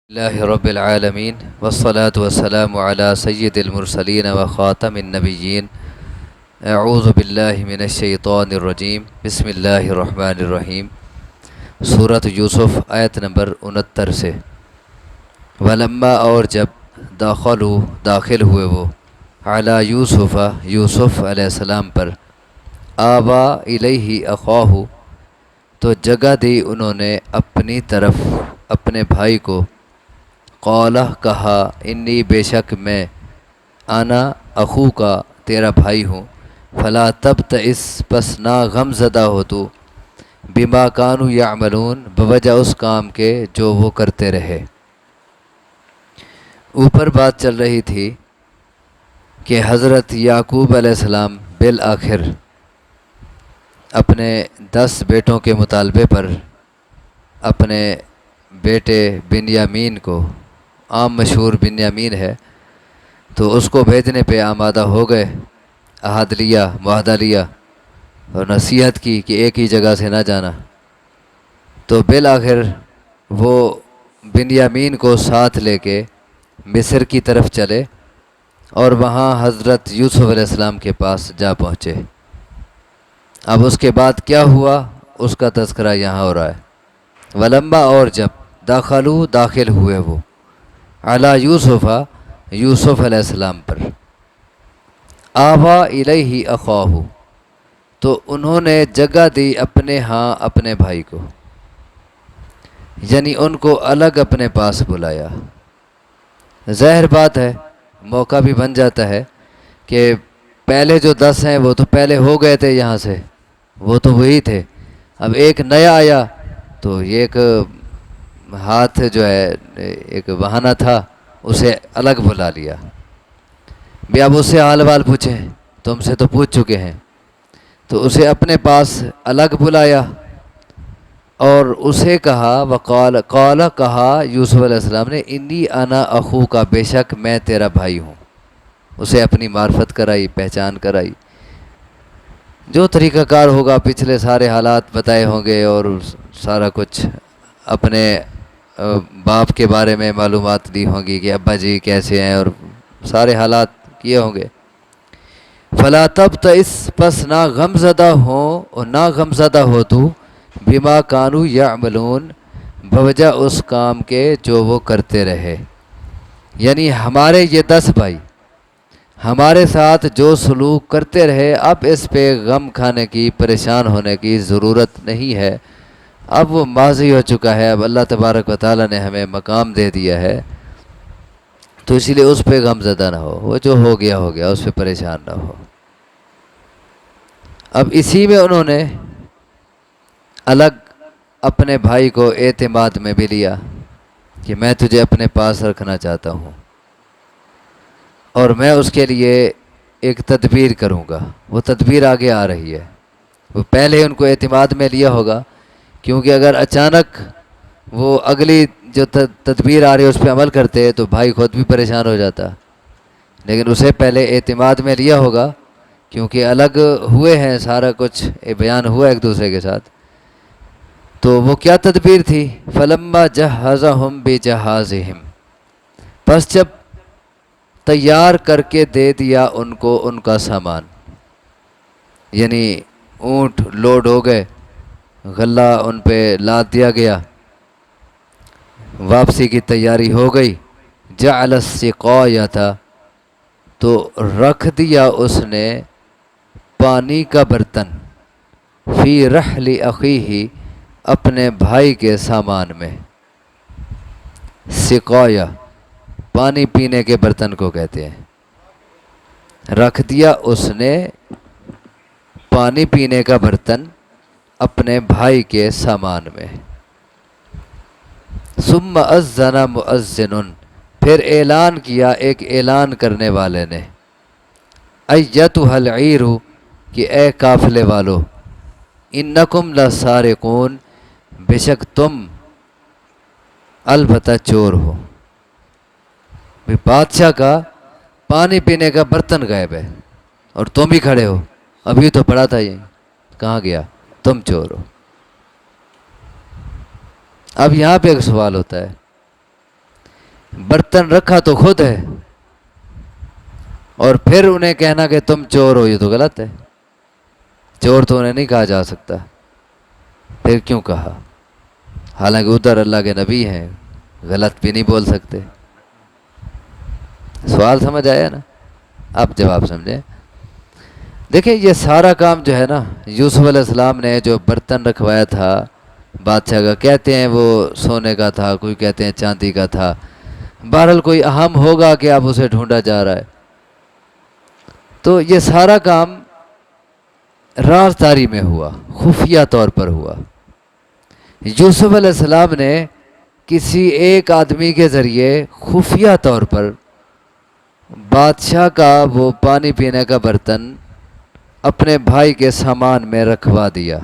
اللہ رب العالمین والصلاة والسلام علی سید المرسلین وخاتم النبیین اعوذ باللہ من الشیطان الرجیم بسم اللہ الرحمن الرحیم سورۃ یوسف آیت نمبر 69 سے ولما اور جب داخل ہوئے وہ علی یوسف علیہ السلام پر آوا الیہ اخاہ تو جگہ دی انہوں نے اپنی طرف اپنے بھائی کو قالہ کہا انی بے شک میں آنا اخو کا تیرا بھائی ہوں فلا تبتئس پس نہ غم زدہ ہو تو بما کانوا یعملون بوجہ اس کام کے جو وہ کرتے رہے۔ اوپر بات چل رہی تھی کہ حضرت یعقوب علیہ السلام بالآخر اپنے 10 بیٹوں کے مطالبے پر اپنے بیٹے بنیامین کو، عام مشہور بنیامین ہے، تو اس کو بھیجنے پہ آمادہ ہو گئے، عہد لیا، معاہدہ لیا اور نصیحت کی کہ ایک ہی جگہ سے نہ جانا۔ تو بالآخر وہ بنیامین کو ساتھ لے کے مصر کی طرف چلے اور وہاں حضرت یوسف علیہ السلام کے پاس جا پہنچے۔ اب اس کے بعد کیا ہوا اس کا تذکرہ یہاں ہو رہا ہے۔ ولما اور جب داخل ہوئے وہ علی یوسف علیہ السلام پر آوا الیہ اخاہ تو انہوں نے جگہ دی اپنے اپنے بھائی کو، یعنی ان کو الگ اپنے پاس بلایا۔ ظاہر بات ہے، موقع بھی بن جاتا ہے کہ پہلے جو 10 ہیں وہ تو پہلے ہو گئے تھے، یہاں سے وہ تو وہی تھے، اب ایک نیا آیا تو یہ ایک ہاتھ جو ہے ایک بہانہ تھا، اسے الگ بلا لیا۔ بھی اب اس سے حال وال پوچھیں، تم سے تو پوچھ چکے ہیں، تو اسے اپنے پاس الگ بلایا اور اسے کہا قال کہا یوسف علیہ السلام نے انی انا اخو کا، بے شک میں تیرا بھائی ہوں۔ اسے اپنی معرفت کرائی، پہچان کرائی، جو طریقہ کار ہوگا، پچھلے سارے حالات بتائے ہوں گے اور سارا کچھ اپنے باپ کے بارے میں معلومات دی ہوں گی کہ ابا جی کیسے ہیں اور سارے حالات کیے ہوں گے۔ فلا تبتئس پس نہ غم زدہ ہوں اور نہ غم زدہ ہو تو بما کانوا یعملون بوجہ اس کام کے جو وہ کرتے رہے، یعنی ہمارے یہ 10 بھائی ہمارے ساتھ جو سلوک کرتے رہے، اب اس پہ غم کھانے کی، پریشان ہونے کی ضرورت نہیں ہے، اب وہ ماضی ہو چکا ہے، اب اللہ تبارک و تعالیٰ نے ہمیں مقام دے دیا ہے، تو اسی لیے اس پہ غم زدہ نہ ہو، وہ جو ہو گیا اس پہ پریشان نہ ہو۔ اب اسی میں انہوں نے الگ اپنے بھائی کو اعتماد میں بھی لیا کہ میں تجھے اپنے پاس رکھنا چاہتا ہوں اور میں اس کے لیے ایک تدبیر کروں گا۔ وہ تدبیر آگے آ رہی ہے، وہ پہلے ان کو اعتماد میں لیا ہوگا، کیونکہ اگر اچانک وہ اگلی جو تدبیر آ رہی ہے اس پہ عمل کرتے تو بھائی خود بھی پریشان ہو جاتا، لیکن اسے پہلے اعتماد میں لیا ہوگا کیونکہ الگ ہوئے ہیں، سارا کچھ بیان ہوا ایک دوسرے کے ساتھ۔ تو وہ کیا تدبیر تھی؟ فلما جہزہم بجہازہم پس جب تیار کر کے دے دیا ان کو ان کا سامان، یعنی اونٹ لوڈ ہو گئے، غلہ ان پہ لاد دیا گیا، واپسی کی تیاری ہو گئی، جعل السقایۃ تو رکھ دیا اس نے پانی کا برتن، فی رحل اخیہ اپنے بھائی کے سامان میں۔ سقایہ پانی پینے کے برتن کو کہتے ہیں۔ رکھ دیا اس نے پانی پینے کا برتن اپنے بھائی کے سامان میں۔ ثم اذن مؤذن پھر اعلان کیا ایک اعلان کرنے والے نے، ایتھا العیر کہ اے قافلے والو، انکم لسارقون بے شک تم البتہ چور ہو۔ بادشاہ کا پانی پینے کا برتن غائب ہے اور تم ہی کھڑے ہو، ابھی تو پڑا تھا، یہ کہاں گیا؟ تم چور ہو۔ اب یہاں پہ ایک سوال ہوتا ہے برتن رکھا تو خود ہے، اور پھر انہیں کہنا کہ تم چور ہو، یہ تو غلط ہے. چور تو انہیں نہیں کہا جا سکتا، پھر کیوں کہا؟ حالانکہ ادھر اللہ کے نبی ہیں، غلط بھی نہیں بول سکتے. سوال سمجھ آیا نا؟ اب جواب سمجھیں. دیکھیں یہ سارا کام جو ہے نا، یوسف علیہ السلام نے جو برتن رکھوایا تھا بادشاہ کا، کہتے ہیں وہ سونے کا تھا، کوئی کہتے ہیں چاندی کا تھا، بہرحال کوئی اہم ہوگا کہ اب اسے ڈھونڈا جا رہا ہے. تو یہ سارا کام رازداری میں ہوا، خفیہ طور پر ہوا. یوسف علیہ السلام نے کسی ایک آدمی کے ذریعے خفیہ طور پر بادشاہ کا وہ پانی پینے کا برتن اپنے بھائی کے سامان میں رکھوا دیا.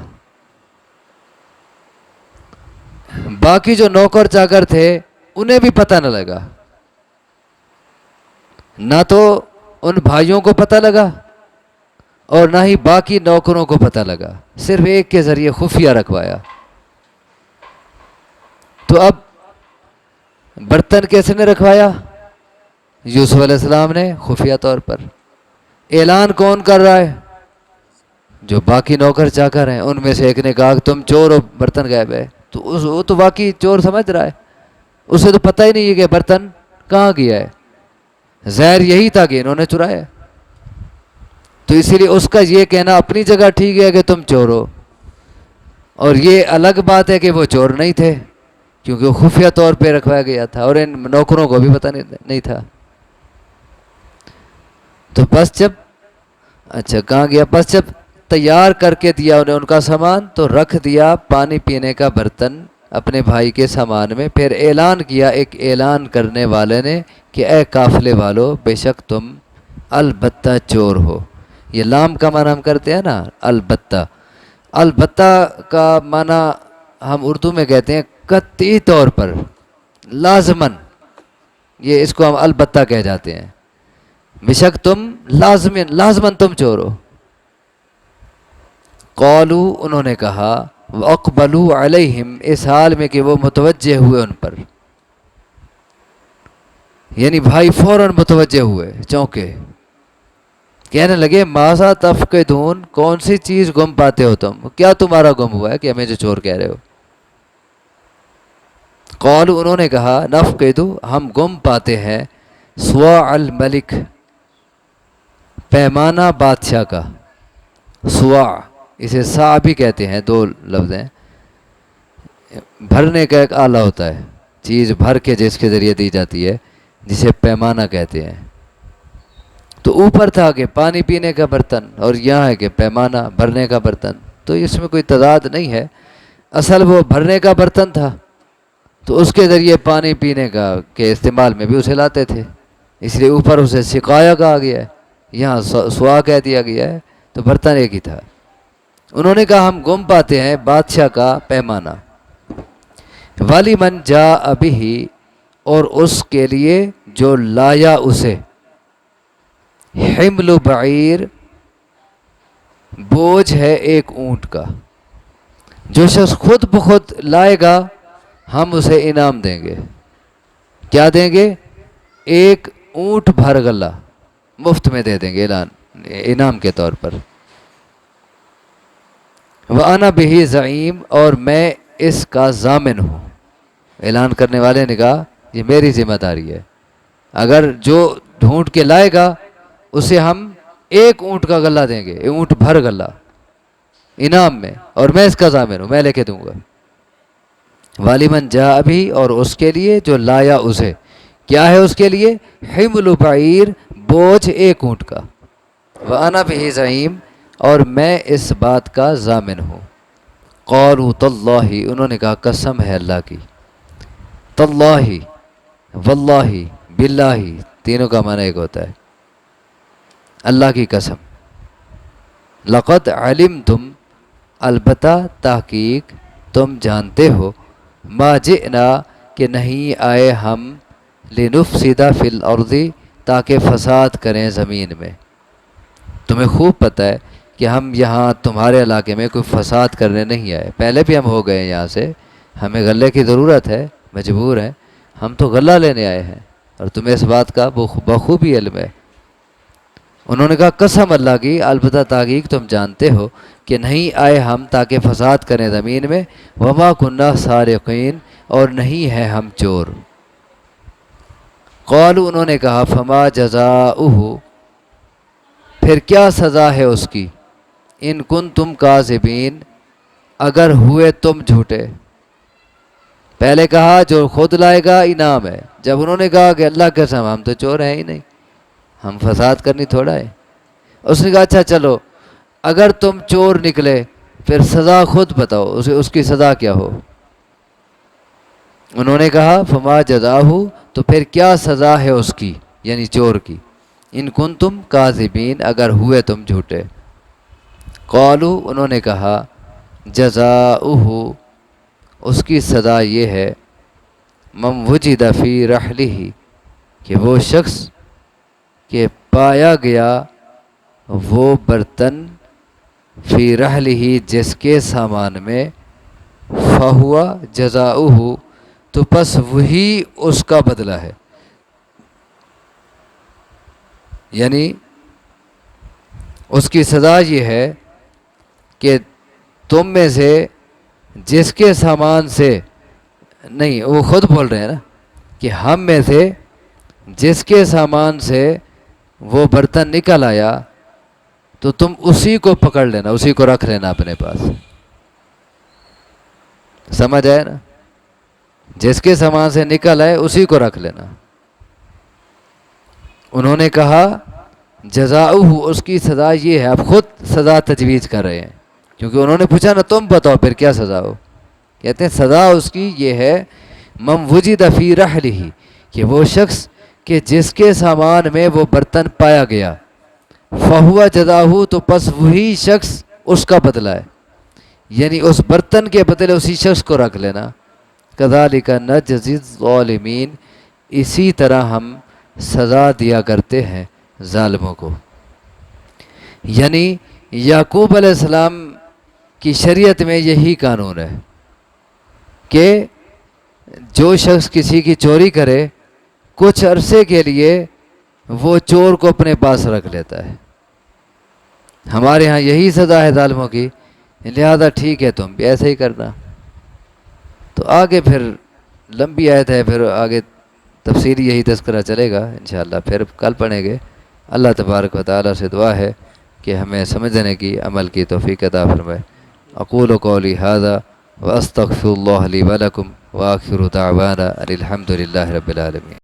باقی جو نوکر چاکر تھے انہیں بھی پتہ نہ لگا، نہ تو ان بھائیوں کو پتہ لگا اور نہ ہی باقی نوکروں کو پتہ لگا، صرف ایک کے ذریعے خفیہ رکھوایا. تو اب برتن کیسے نے رکھوایا؟ یوسف علیہ السلام نے خفیہ طور پر. اعلان کون کر رہا ہے؟ جو باقی نوکر چاکر ہیں، ان میں سے ایک نے کہا کہ تم چور ہو، برتن غائب ہے. تو وہ تو واقعی چور سمجھ رہا ہے، اسے تو پتہ ہی نہیں ہے کہ برتن کہاں گیا ہے. ظاہر یہی تھا کہ انہوں نے چرایا. تو اسی لیے اس کا یہ کہنا اپنی جگہ ٹھیک ہے کہ تم چور ہو، اور یہ الگ بات ہے کہ وہ چور نہیں تھے، کیونکہ وہ خفیہ طور پہ رکھوایا گیا تھا اور ان نوکروں کو بھی پتہ نہیں تھا. تو بس جب کہاں گیا، بس جب تیار کر کے دیا انہیں ان کا سامان، تو رکھ دیا پانی پینے کا برتن اپنے بھائی کے سامان میں. پھر اعلان کیا ایک اعلان کرنے والے نے کہ اے قافلے والو، بے شک تم البتہ چور ہو. یہ لام کا معنی ہم کرتے ہیں نا، البتہ. البتہ کا معنی ہم اردو میں کہتے ہیں قطعی طور پر، لازماً. یہ اس کو ہم البتہ کہہ جاتے ہیں. بے شک تم لازماً تم چور ہو. قالو، انہوں نے کہا، واقبلوا علیہم، اس حال میں کہ وہ متوجہ ہوئے ان پر. یعنی بھائی فوراً متوجہ ہوئے، چونکے. کہنے لگے ماذا تفقدون، کون سی چیز گم پاتے ہو تم، کیا تمہارا گم ہوا ہے کہ ہمیں جو چور کہہ رہے ہو؟ قالو، انہوں نے کہا، نفقد، ہم گم پاتے ہیں، صواع الملک، پیمانہ بادشاہ کا. صواع، اسے صاع بھی کہتے ہیں، دو لفظ ہیں. بھرنے کا ایک آلہ ہوتا ہے، چیز بھر کے جس کے ذریعے دی جاتی ہے، جسے پیمانہ کہتے ہیں. تو اوپر تھا کہ پانی پینے کا برتن، اور یہاں ہے کہ پیمانہ بھرنے کا برتن. تو اس میں کوئی تضاد نہیں ہے، اصل وہ بھرنے کا برتن تھا، تو اس کے ذریعے پانی پینے کا کے استعمال میں بھی اسے لاتے تھے، اس لیے اوپر اسے سقایا کہا گیا ہے، یہاں سوا کہہ دیا گیا ہے. تو برتن ایک ہی تھا. انہوں نے کہا ہم گم پاتے ہیں بادشاہ کا پیمانہ. وَلِمَنْ جَاءَ بِهِ، اور اس کے لیے جو لایا اسے، حمل بعیر، بوجھ ہے ایک اونٹ کا. جو شخص خود بخود لائے گا ہم اسے انعام دیں گے. کیا دیں گے؟ ایک اونٹ بھر غلہ مفت میں دے دیں گے انعام کے طور پر. وَأَنَا بِهِ زعیم، اور میں اس کا ضامن ہوں. اعلان کرنے والے نے کہا یہ میری ذمہ داری ہے، اگر جو ڈھونڈ کے لائے گا اسے ہم ایک اونٹ کا غلہ دیں گے، اونٹ بھر غلہ انعام میں، اور میں اس کا ضامن ہوں، میں لے کے دوں گا. وَلِمَنْ جَاءَ بِهِ، اور اس کے لیے جو لایا اسے. کیا ہے اس کے لیے؟ حمل بعیر، بوجھ ایک اونٹ کا. وَأَنَا بِهِ زعیم، اور میں اس بات کا ضامن ہوں. قالوا تاللہ، انہوں نے کہا قسم ہے اللہ کی. تاللہ، واللہ، باللہ، تینوں کا معنی ایک ہوتا ہے، اللہ کی قسم. لقد علمتم، البتہ تحقیق تم جانتے ہو، ما جئنا، کہ نہیں آئے ہم، لنفسد فی الارض، تاکہ فساد کریں زمین میں. تمہیں خوب پتہ ہے کہ ہم یہاں تمہارے علاقے میں کوئی فساد کرنے نہیں آئے. پہلے بھی ہم ہو گئے یہاں سے، ہمیں غلے کی ضرورت ہے، مجبور ہیں، ہم تو غلہ لینے آئے ہیں. اور تمہیں اس بات کا بخوبی علم ہے۔ انہوں نے کہا قسم اللہ کی، البتہ تحقیق تم جانتے ہو کہ نہیں آئے ہم تاکہ فساد کریں زمین میں، وما کننا سارقین، اور نہیں ہے ہم چور۔ قالوا، انہوں نے کہا فما جزاؤہ، پھر کیا سزا ہے اس کی، ان کنتم کاذبین، اگر ہوئے تم جھوٹے۔ پہلے کہا جو خود لائے گا انعام ہے، جب انہوں نے کہا کہ اللہ کے قسم ہم تو چور ہیں ہی نہیں، ہم فساد کرنی تھوڑا ہے، اس نے کہا اچھا چلو اگر تم چور نکلے پھر سزا خود بتاؤ، اس کی سزا کیا ہو۔ انہوں نے کہا فما جزاہ، تو پھر کیا سزا ہے اس کی، یعنی چور کی، ان کنتم کاذبین، اگر ہوئے تم جھوٹے۔ قالوا، انہوں نے کہا جزاؤہ، اس کی سزا یہ ہے، من وجد فی رحلہ، کہ وہ شخص کہ پایا گیا وہ برتن فی رحلہ، جس کے سامان میں، فہوا جزاؤہ، تو پس وہی اس کا بدلہ ہے، یعنی اس کی سزا یہ ہے کہ تم میں سے جس کے سامان سے، نہیں وہ خود بول رہے ہیں نا کہ ہم میں سے جس کے سامان سے وہ برتن نکل آیا تو تم اسی کو پکڑ لینا، اسی کو رکھ لینا اپنے پاس، سمجھ آئے نا، جس کے سامان سے نکل آئے اسی کو رکھ لینا۔ انہوں نے کہا جزاؤہ، اس کی سزا یہ ہے، اب خود سزا تجویز کر رہے ہیں کیونکہ انہوں نے پوچھا نا تم بتاؤ پھر کیا سزا ہو، کہتے ہیں سزا اس کی یہ ہے، من وجد فی رحلہ، کہ وہ شخص کہ جس کے سامان میں وہ برتن پایا گیا، فہوا جزاؤہ، تو پس وہی شخص اس کا بدلہ ہے، یعنی اس برتن کے بدلے اسی شخص کو رکھ لینا۔ کذالک نجزی الظالمین، اسی طرح ہم سزا دیا کرتے ہیں ظالموں کو۔ یعنی یعقوب علیہ السلام کی شریعت میں یہی قانون ہے کہ جو شخص کسی کی چوری کرے کچھ عرصے کے لیے وہ چور کو اپنے پاس رکھ لیتا ہے۔ ہمارے ہاں یہی سزا ہے ظالموں کی، لہذا ٹھیک ہے تم بھی ایسے ہی کرنا۔ تو آگے پھر لمبی آیت ہے، پھر آگے تفصیلی یہی تذکرہ چلے گا انشاءاللہ، پھر کل پڑھیں گے۔ اللہ تبارک و تعالیٰ سے دعا ہے کہ ہمیں سمجھنے کی، عمل کی توفیق عطا فرمائے۔ اقول قولی ھذا واستغفر اللہ لی ولکم وآخر دعوانا ان الحمد للہ رب العالمین۔